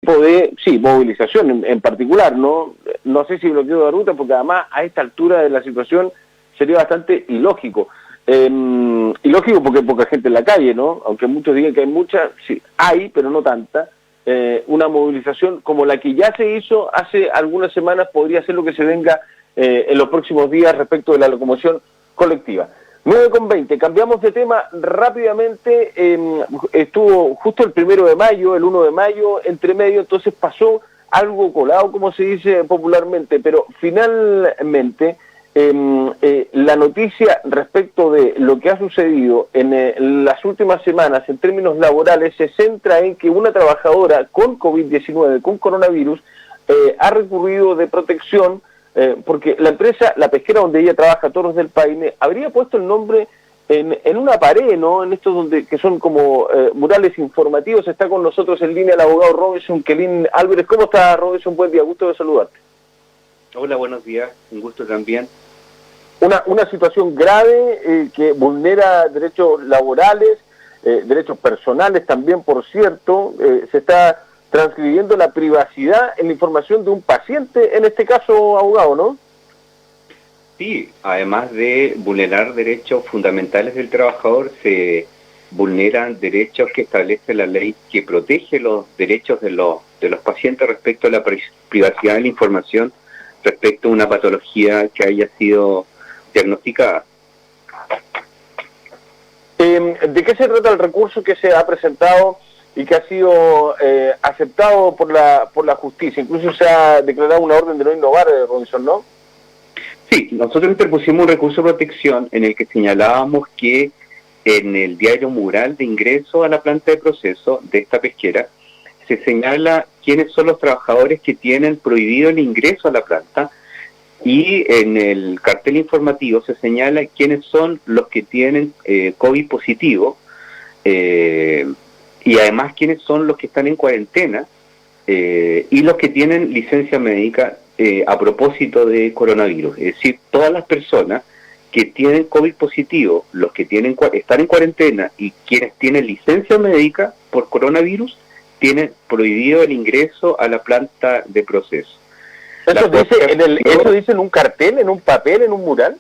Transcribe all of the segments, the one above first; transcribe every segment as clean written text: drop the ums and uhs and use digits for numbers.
tipo de, sí, movilización en particular, no sé si bloqueo de ruta, porque además a esta altura de la situación sería bastante ilógico. Ilógico porque hay poca gente en la calle, ¿no? Aunque muchos digan que hay mucha, sí, hay, pero no tanta. Una movilización como la que ya se hizo hace algunas semanas podría ser lo que se venga en los próximos días respecto de la locomoción colectiva. 9:20, cambiamos de tema rápidamente, estuvo justo el 1 de mayo, el 1 de mayo, entre medio, entonces pasó algo colado, como se dice popularmente, pero finalmente la noticia respecto de lo que ha sucedido en las últimas semanas en términos laborales se centra en que una trabajadora con COVID-19, con coronavirus, ha recurrido de protección porque la empresa, la pesquera donde ella trabaja, Toros del Paine, habría puesto el nombre en una pared, ¿no? En estos que son como murales informativos. Está con nosotros en línea el abogado Robinson Quelín Álvarez. ¿Cómo está, Robinson? Buen día, gusto de saludarte. Hola, buenos días, un gusto también. Una situación grave que vulnera derechos laborales, derechos personales también, por cierto. Se está transcribiendo la privacidad en la información de un paciente, en este caso, abogado, ¿no? Sí, además de vulnerar derechos fundamentales del trabajador, se vulneran derechos que establece la ley que protege los derechos de los pacientes respecto a la privacidad de la información respecto a una patología que haya sido diagnosticada. ¿De qué se trata el recurso que se ha presentado y que ha sido aceptado por la justicia? Incluso se ha declarado una orden de no innovar, Robinson, ¿no? Sí, nosotros interpusimos un recurso de protección en el que señalábamos que en el diario mural de ingreso a la planta de proceso de esta pesquera se señala quiénes son los trabajadores que tienen prohibido el ingreso a la planta, y en el cartel informativo se señala quiénes son los que tienen COVID positivo, y además quiénes son los que están en cuarentena y los que tienen licencia médica a propósito de coronavirus. Es decir, todas las personas que tienen COVID positivo, los que están en cuarentena y quienes tienen licencia médica por coronavirus, tienen prohibido el ingreso a la planta de proceso. ¿Eso dice en un cartel, en un papel, en un mural?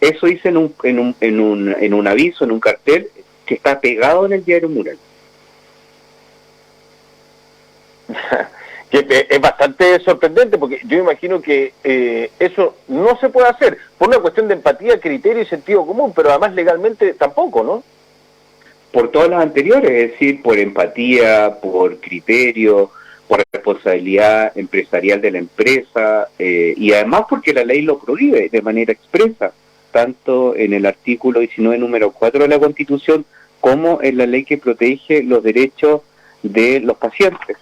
Eso dice en un aviso, en un cartel que está pegado en el diario mural. Que es bastante sorprendente, porque yo imagino que eso no se puede hacer por una cuestión de empatía, criterio y sentido común, pero además legalmente tampoco, ¿no? Por todas las anteriores, es decir, por empatía, por criterio, por responsabilidad empresarial de la empresa, y además porque la ley lo prohíbe de manera expresa, tanto en el artículo 19, número 4 de la Constitución, como en la ley que protege los derechos de los pacientes.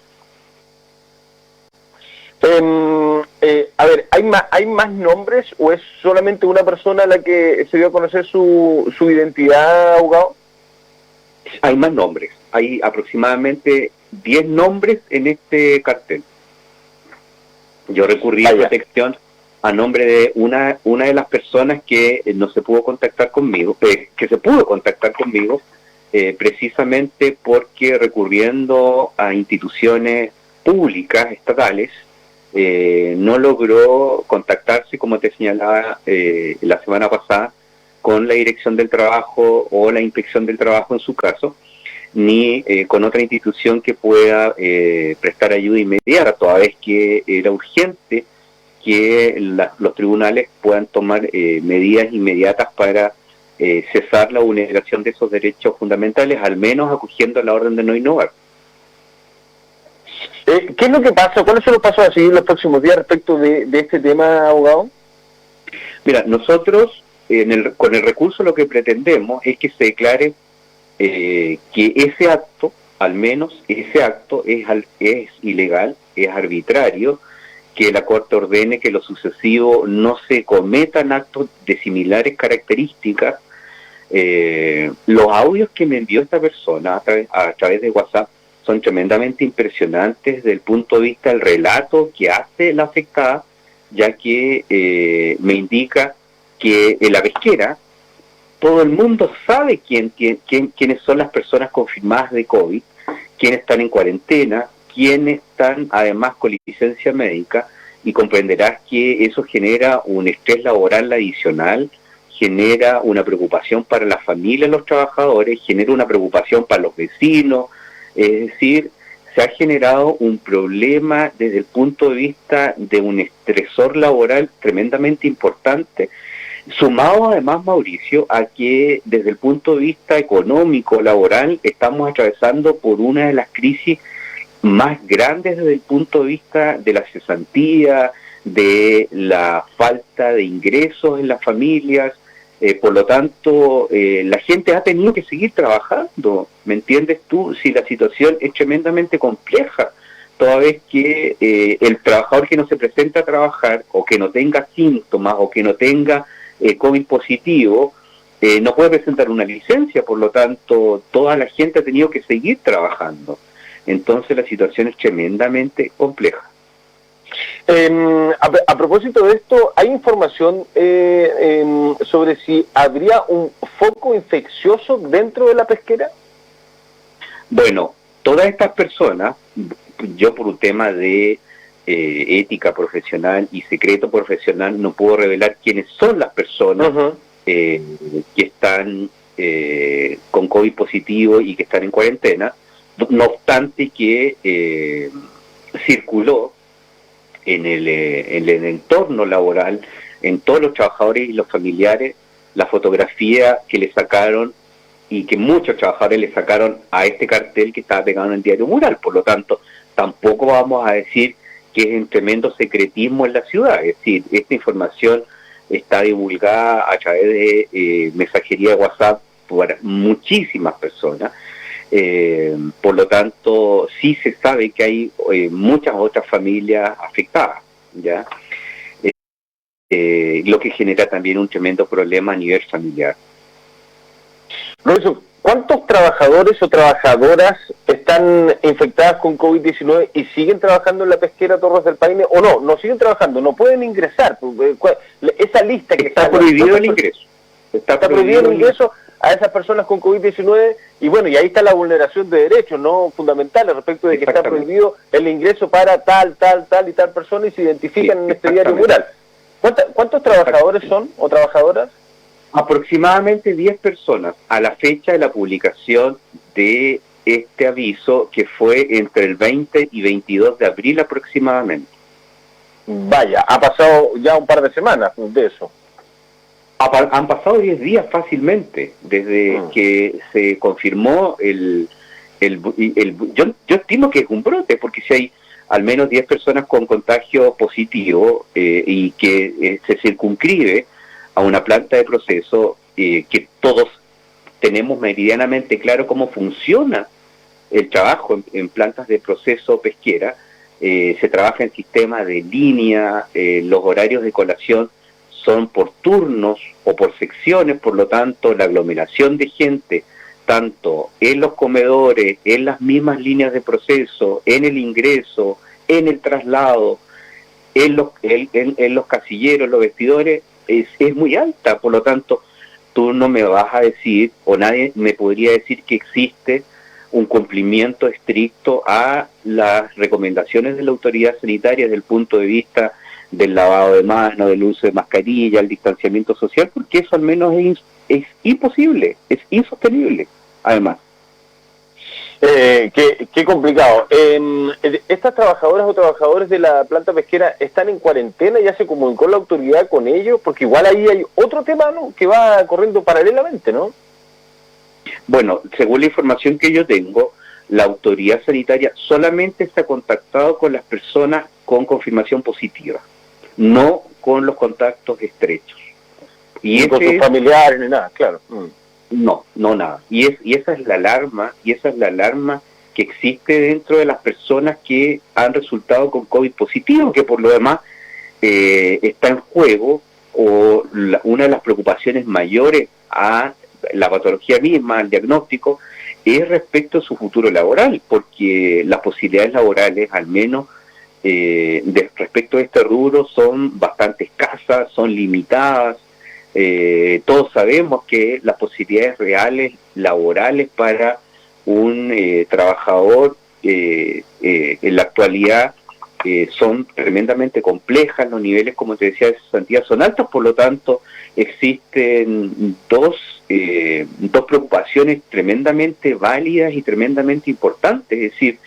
A ver, ¿hay más nombres o es solamente una persona a la que se dio a conocer su identidad, abogado? Hay más nombres, hay aproximadamente 10 nombres en este cartel. Yo recurrí a protección a nombre de una de las personas que no se pudo contactar conmigo, que se pudo contactar conmigo, precisamente porque recurriendo a instituciones públicas, estatales, no logró contactarse, como te señalaba la semana pasada, con la Dirección del Trabajo o la Inspección del Trabajo en su caso, ni con otra institución que pueda prestar ayuda inmediata, toda vez que era urgente que los tribunales puedan tomar medidas inmediatas para cesar la vulneración de esos derechos fundamentales, al menos acogiendo la orden de no innovar. ¿Qué es lo que pasa? ¿Cuáles son los pasos a seguir los próximos días respecto de este tema, abogado? Mira, nosotros con el recurso lo que pretendemos es que se declare que ese acto, al menos ese acto, es ilegal, es arbitrario, que la Corte ordene que lo sucesivo no se cometan actos de similares características. Los audios que me envió esta persona a través de WhatsApp son tremendamente impresionantes desde el punto de vista del relato que hace la afectada, ya que me indica que en la pesquera todo el mundo sabe quiénes son las personas confirmadas de COVID, quiénes están en cuarentena, quienes están además con licencia médica, y comprenderás que eso genera un estrés laboral adicional, genera una preocupación para la familia de los trabajadores, genera una preocupación para los vecinos, es decir, se ha generado un problema desde el punto de vista de un estresor laboral tremendamente importante, sumado además, Mauricio, a que desde el punto de vista económico, laboral, estamos atravesando por una de las crisis más grandes desde el punto de vista de la cesantía, de la falta de ingresos en las familias. Por lo tanto, la gente ha tenido que seguir trabajando, ¿me entiendes tú? Si la situación es tremendamente compleja, toda vez que el trabajador que no se presenta a trabajar, o que no tenga síntomas, o que no tenga COVID positivo, no puede presentar una licencia, por lo tanto, toda la gente ha tenido que seguir trabajando. Entonces la situación es tremendamente compleja. A propósito de esto, ¿hay información sobre si habría un foco infeccioso dentro de la pesquera? Bueno, todas estas personas, yo por un tema de ética profesional y secreto profesional no puedo revelar quiénes son las personas que están con COVID positivo y que están en cuarentena, no obstante que circuló en el entorno laboral, en todos los trabajadores y los familiares, la fotografía que le sacaron y que muchos trabajadores le sacaron a este cartel que estaba pegado en el diario Mural. Por lo tanto, tampoco vamos a decir que es un tremendo secretismo en la ciudad. Es decir, esta información está divulgada a través de mensajería de WhatsApp por muchísimas personas. Por lo tanto, sí se sabe que hay muchas otras familias afectadas, ¿ya? Lo que genera también un tremendo problema a nivel familiar. Lorenzo, ¿cuántos trabajadores o trabajadoras están infectadas con COVID-19 y siguen trabajando en la pesquera Torres del Paine? ¿O no? No siguen trabajando, no pueden ingresar. Esa lista que está prohibido el ingreso. Está prohibido el ingreso a esas personas con COVID-19, y bueno, y ahí está la vulneración de derechos, ¿no? Fundamentales respecto de que está prohibido el ingreso para tal y tal persona, y se identifican en este diario Mural. ¿Cuántos trabajadores son o trabajadoras? Aproximadamente 10 personas a la fecha de la publicación de este aviso, que fue entre el 20 y 22 de abril aproximadamente. Vaya, ha pasado ya un par de semanas de eso. Han pasado 10 días fácilmente, desde que se confirmó yo estimo que es un brote, porque si hay al menos 10 personas con contagio positivo y que se circunscribe a una planta de proceso, que todos tenemos meridianamente claro cómo funciona el trabajo en plantas de proceso pesquera, se trabaja en sistema de línea, los horarios de colación son por turnos o por secciones, por lo tanto la aglomeración de gente, tanto en los comedores, en las mismas líneas de proceso, en el ingreso, en el traslado, en los casilleros, los vestidores, es muy alta. Por lo tanto, tú no me vas a decir, o nadie me podría decir, que existe un cumplimiento estricto a las recomendaciones de la autoridad sanitaria desde el punto de vista del lavado de manos, del uso de mascarilla, el distanciamiento social, porque eso al menos es imposible, es insostenible, además. Qué complicado. ¿Estas trabajadoras o trabajadores de la planta pesquera están en cuarentena? ¿Ya se comunicó la autoridad con ellos? Porque igual ahí hay otro tema, ¿no?, que va corriendo paralelamente, ¿no? Bueno, según la información que yo tengo, la autoridad sanitaria solamente se ha contactado con las personas con confirmación positiva, no con los contactos estrechos. Y con sus familiares ni nada, claro. No, nada. Y esa es la alarma, que existe dentro de las personas que han resultado con COVID positivo, que por lo demás está en juego, o una de las preocupaciones mayores a la patología misma, al diagnóstico, es respecto a su futuro laboral, porque las posibilidades laborales, al menos respecto a este rubro, son bastante escasas, son limitadas. Todos sabemos que las posibilidades reales laborales para un trabajador en la actualidad son tremendamente complejas, los niveles, como te decía, de cesantía son altos, por lo tanto existen dos preocupaciones tremendamente válidas y tremendamente importantes, es decir,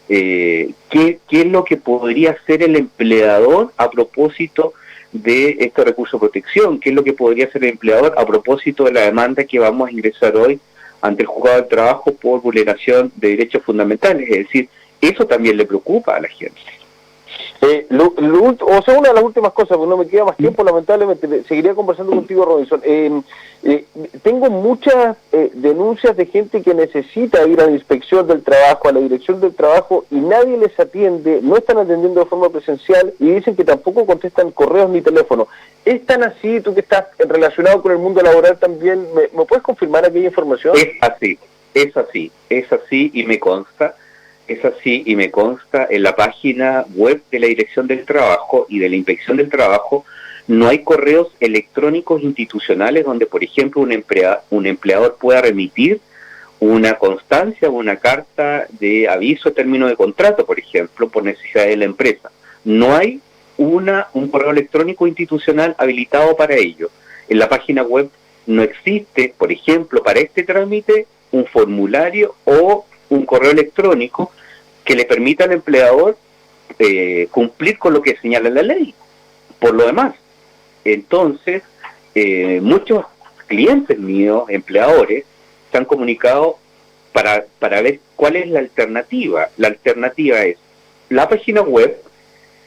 ¿qué es lo que podría hacer el empleador a propósito de este recurso de protección? ¿Qué es lo que podría hacer el empleador a propósito de la demanda que vamos a ingresar hoy ante el juzgado del trabajo por vulneración de derechos fundamentales? Es decir, eso también le preocupa a la gente. Una de las últimas cosas, porque no me queda más tiempo, lamentablemente, seguiría conversando contigo, Robinson. Tengo muchas denuncias de gente que necesita ir a la inspección del trabajo, a la dirección del trabajo, y nadie les atiende, no están atendiendo de forma presencial, y dicen que tampoco contestan correos ni teléfono. ¿Es tan así? Tú que estás relacionado con el mundo laboral también, ¿me puedes confirmar aquella información? Es así y me consta. Es así y me consta, en la página web de la Dirección del Trabajo y de la Inspección del Trabajo no hay correos electrónicos institucionales donde, por ejemplo, un empleador pueda remitir una constancia o una carta de aviso de término de contrato, por ejemplo, por necesidad de la empresa. No hay un correo electrónico institucional habilitado para ello. En la página web no existe, por ejemplo, para este trámite, un formulario o un correo electrónico que le permita al empleador cumplir con lo que señala la ley. Por lo demás, entonces, muchos clientes míos, empleadores, se han comunicado para ver cuál es la alternativa. La alternativa es la página web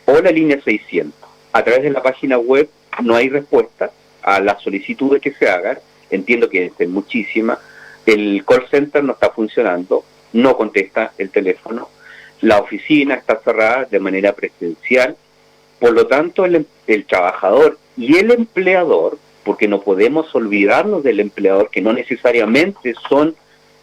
o la línea 600. A través de la página web no hay respuesta a las solicitudes que se hagan. Entiendo que es muchísima. El call center no está funcionando, no contesta el teléfono, la oficina está cerrada de manera presencial, por lo tanto el trabajador y el empleador, porque no podemos olvidarnos del empleador, que no necesariamente son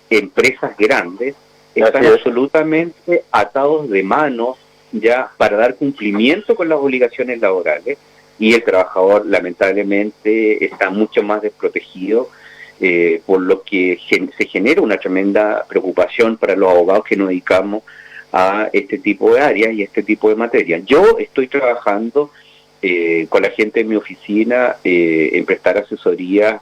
empresas grandes, están absolutamente atados de manos ya para dar cumplimiento con las obligaciones laborales, y el trabajador lamentablemente está mucho más desprotegido, por lo que se genera una tremenda preocupación para los abogados que nos dedicamos a este tipo de áreas y este tipo de materias. Yo estoy trabajando con la gente de mi oficina en prestar asesoría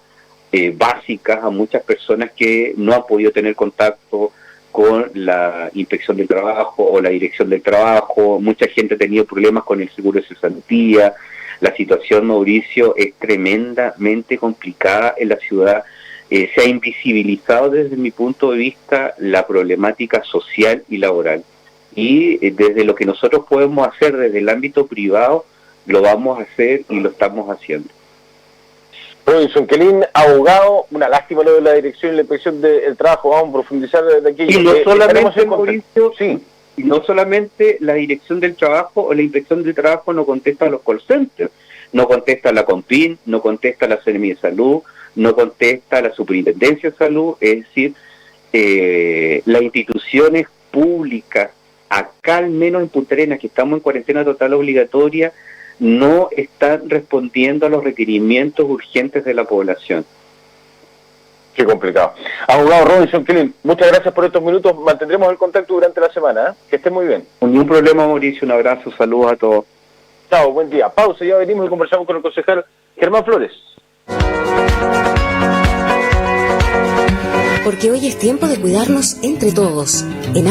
básicas a muchas personas que no han podido tener contacto con la inspección del trabajo o la dirección del trabajo. Mucha gente ha tenido problemas con el seguro de cesantía. La situación, Mauricio, es tremendamente complicada en la ciudad. Se ha invisibilizado desde mi punto de vista la problemática social y laboral. Y desde lo que nosotros podemos hacer desde el ámbito privado, lo vamos a hacer y lo estamos haciendo. Robinson Quelín, abogado, una lástima lo de la dirección y la inspección del trabajo, vamos a profundizar de aquí. Y no solamente, Mauricio, sí. Y no solamente la dirección del trabajo o la inspección del trabajo no contesta a los call centers, no contesta a la CONPIN, no contesta a la Seremi de Salud, no contesta a la Superintendencia de Salud, es decir, las instituciones públicas, acá al menos en Punta Arenas, que estamos en cuarentena total obligatoria, no están respondiendo a los requerimientos urgentes de la población. Qué complicado. Abogado Robinson Quelín, muchas gracias por estos minutos, mantendremos el contacto durante la semana, ¿eh? Que esté muy bien. Ningún problema, Mauricio, un abrazo, saludos a todos. Chao, buen día. Pausa, ya venimos y conversamos con el concejal Germán Flores. Porque hoy es tiempo de cuidarnos entre todos. En